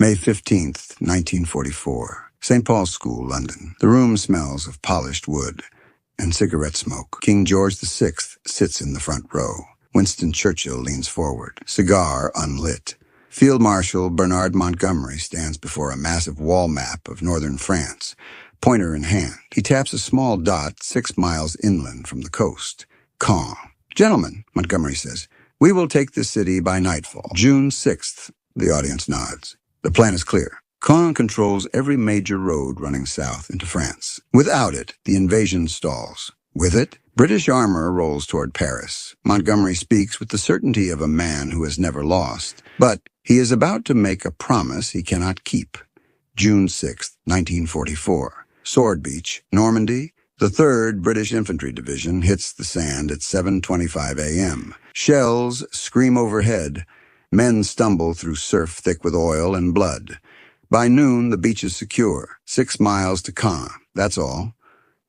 May 15th, 1944. St. Paul's School, London. The room smells of polished wood and cigarette smoke. King George VI sits in the front row. Winston Churchill leans forward, cigar unlit. Field Marshal Bernard Montgomery stands before a massive wall map of northern France, pointer in hand. He taps a small dot 6 miles inland from the coast. Caen. "Gentlemen," Montgomery says, "we will take the city by nightfall. June 6th. The audience nods. The plan is clear. Caen controls every major road running south into France. Without it, the invasion stalls. With it, British armor rolls toward Paris. Montgomery speaks with the certainty of a man who has never lost. But he is about to make a promise he cannot keep. June 6th, 1944. Sword Beach, Normandy. The 3rd British Infantry Division hits the sand at 7:25 a.m. Shells scream overhead. Men stumble through surf thick with oil and blood. By noon, the beach is secure. 6 miles to Caen. That's all.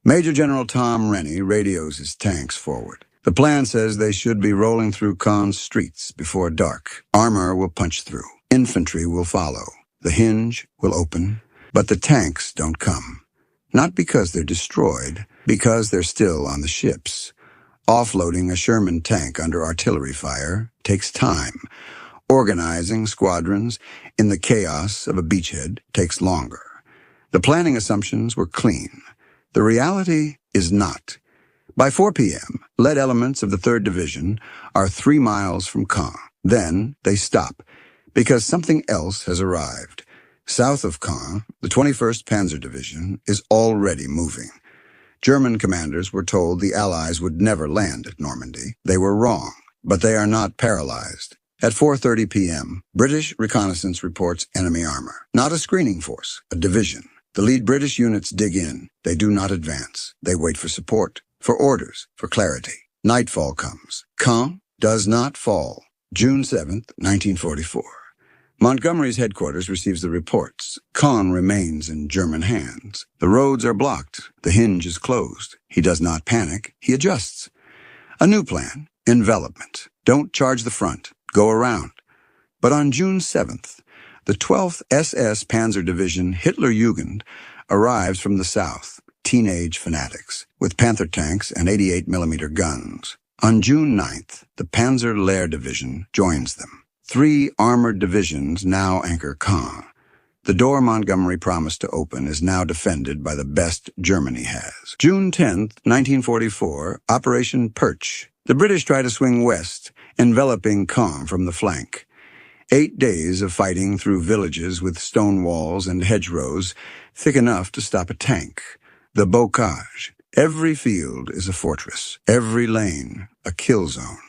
Major General Tom Rennie radios his tanks forward. The plan says they should be rolling through Caen's streets before dark. Armor will punch through. Infantry will follow. The hinge will open. But the tanks don't come. Not because they're destroyed, because they're still on the ships. Offloading a Sherman tank under artillery fire takes time. Organizing squadrons in the chaos of a beachhead takes longer. The planning assumptions were clean. The reality is not. By 4 p.m., lead elements of the 3rd Division are 3 miles from Caen. Then they stop, because something else has arrived. South of Caen, the 21st Panzer Division is already moving. German commanders were told the Allies would never land at Normandy. They were wrong, but they are not paralyzed. At 4:30 p.m., British reconnaissance reports enemy armor. Not a screening force, a division. The lead British units dig in. They do not advance. They wait for support, for orders, for clarity. Nightfall comes. Caen does not fall. June 7th, 1944. Montgomery's headquarters receives the reports. Caen remains in German hands. The roads are blocked. The hinge is closed. He does not panic. He adjusts. A new plan. Envelopment. Don't charge the front. Go around. But on June 7th, the 12th SS Panzer Division Hitlerjugend arrives from the south, teenage fanatics, with Panther tanks and 88mm guns. On June 9th, the Panzer Lehr Division joins them. 3 armored divisions now anchor Caen. The door Montgomery promised to open is now defended by the best Germany has. June 10th, 1944, Operation Perch. The British try to swing west, enveloping Caen from the flank. 8 days of fighting through villages with stone walls and hedgerows, thick enough to stop a tank. The bocage. Every field is a fortress. Every lane, a kill zone.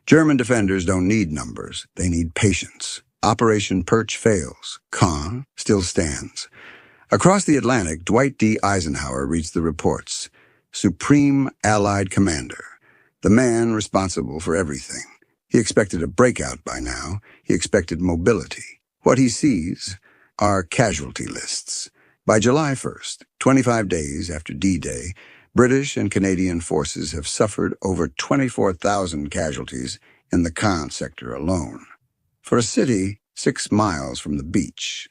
German defenders don't need numbers. They need patience. Operation Perch fails. Caen still stands. Across the Atlantic, Dwight D. Eisenhower reads the reports. Supreme Allied Commander. The man responsible for everything. He expected a breakout by now. He expected mobility. What he sees are casualty lists. By July 1st, 25 days after D-Day, British and Canadian forces have suffered over 24,000 casualties in the Caen sector alone. For a city 6 miles from the beach,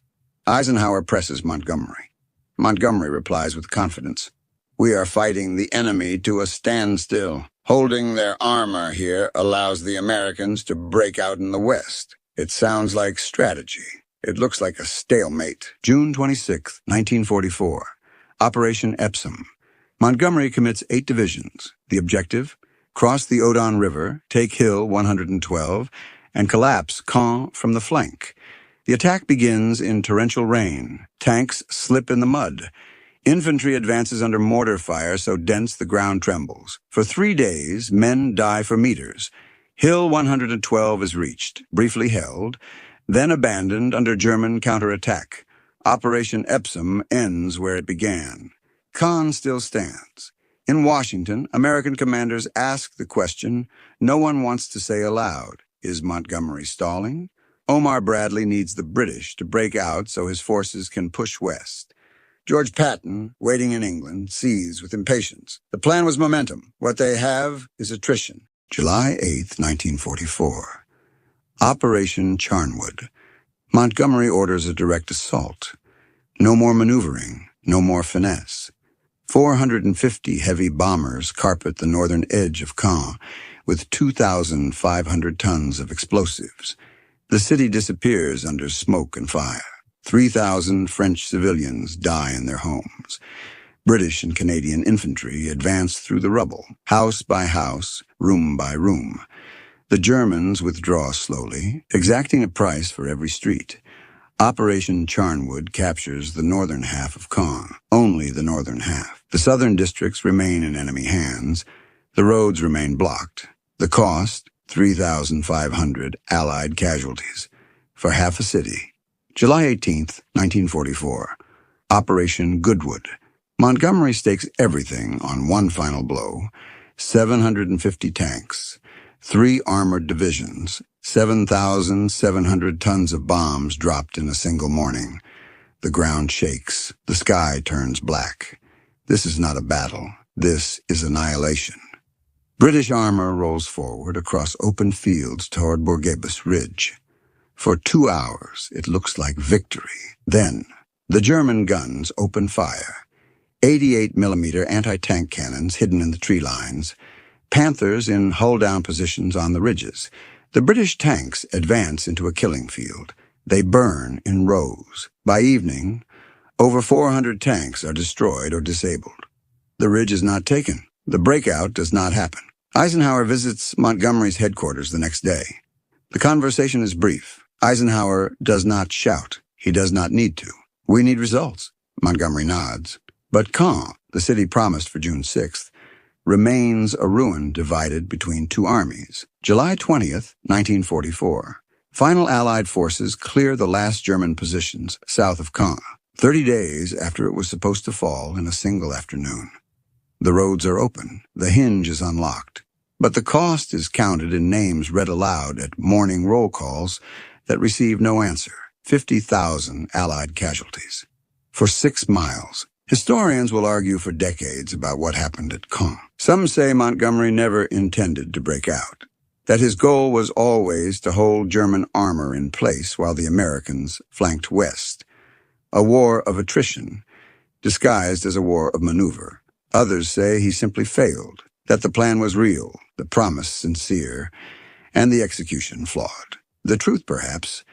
Eisenhower presses Montgomery. Montgomery replies with confidence, "We are fighting the enemy to a standstill. Holding their armor here allows the Americans to break out in the west. It sounds like strategy. It looks like a stalemate." June 26, 1944. Operation Epsom. Montgomery commits 8 divisions. The objective? Cross the Odon River, take Hill 112, and collapse Caen from the flank. The attack begins in torrential rain. Tanks slip in the mud. Infantry advances under mortar fire so dense the ground trembles. For 3 days, men die for meters. Hill 112 is reached, briefly held, then abandoned under German counterattack. Operation Epsom ends where it began. Caen still stands. In Washington, American commanders ask the question no one wants to say aloud. Is Montgomery stalling? Omar Bradley needs the British to break out so his forces can push west. George Patton, waiting in England, sees with impatience. The plan was momentum. What they have is attrition. July 8, 1944. Operation Charnwood. Montgomery orders a direct assault. No more maneuvering, no more finesse. 450 heavy bombers carpet the northern edge of Caen with 2,500 tons of explosives. The city disappears under smoke and fire. 3,000 French civilians die in their homes. British and Canadian infantry advance through the rubble, house by house, room by room. The Germans withdraw slowly, exacting a price for every street. Operation Charnwood captures the northern half of Caen, only the northern half. The southern districts remain in enemy hands. The roads remain blocked. The cost, 3,500 Allied casualties for half a city. July 18th, 1944. Operation Goodwood. Montgomery stakes everything on one final blow. 750 tanks, 3 armored divisions, 7,700 tons of bombs dropped in a single morning. The ground shakes. The sky turns black. This is not a battle. This is annihilation. British armor rolls forward across open fields toward Bourguebus Ridge. For 2 hours, it looks like victory. Then, the German guns open fire. 88mm anti-tank cannons hidden in the tree lines. Panthers in hull-down positions on the ridges. The British tanks advance into a killing field. They burn in rows. By evening, over 400 tanks are destroyed or disabled. The ridge is not taken. The breakout does not happen. Eisenhower visits Montgomery's headquarters the next day. The conversation is brief. Eisenhower does not shout. He does not need to. We need results. Montgomery nods. But Caen, the city promised for June 6th, remains a ruin divided between 2 armies. July 20th, 1944. Final Allied forces clear the last German positions south of Caen, 30 days after it was supposed to fall in a single afternoon. The roads are open. The hinge is unlocked. But the cost is counted in names read aloud at morning roll calls that receive no answer. 50,000 Allied casualties. For 6 miles. Historians will argue for decades about what happened at Caen. Some say Montgomery never intended to break out, that his goal was always to hold German armor in place while the Americans flanked west. A war of attrition, disguised as a war of maneuver. Others say he simply failed, that the plan was real, the promise sincere, and the execution flawed. The truth, perhaps,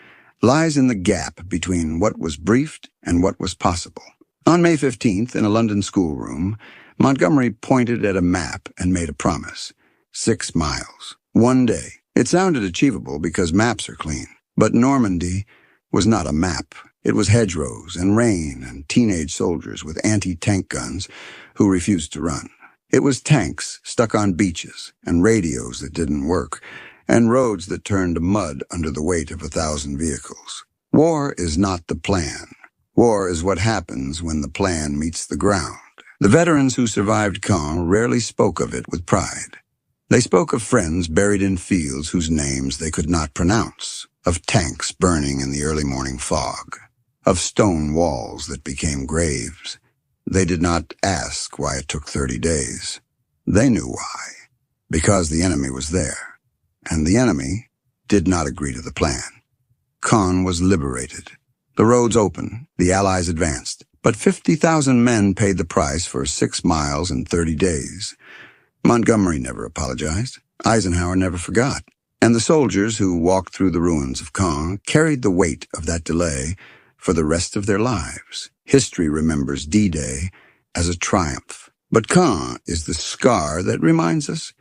lies in the gap between what was briefed and what was possible. On May 15th, in a London schoolroom, Montgomery pointed at a map and made a promise. 6 miles. 1 day. It sounded achievable because maps are clean. But Normandy was not a map. It was hedgerows and rain and teenage soldiers with anti-tank guns who refused to run. It was tanks stuck on beaches and radios that didn't work and roads that turned to mud under the weight of 1,000 vehicles. War is not the plan. War is what happens when the plan meets the ground. The veterans who survived Caen rarely spoke of it with pride. They spoke of friends buried in fields whose names they could not pronounce, of tanks burning in the early morning fog, of stone walls that became graves. They did not ask why it took 30 days. They knew why, because the enemy was there, and the enemy did not agree to the plan. Caen was liberated. The roads opened, the Allies advanced, but 50,000 men paid the price for 6 miles in 30 days. Montgomery never apologized. Eisenhower never forgot. And the soldiers who walked through the ruins of Caen carried the weight of that delay for the rest of their lives. History remembers D-Day as a triumph. But Caen is the scar that reminds us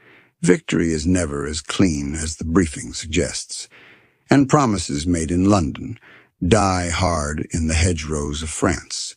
victory is never as clean as the briefing suggests. And promises made in London die hard in the hedgerows of France.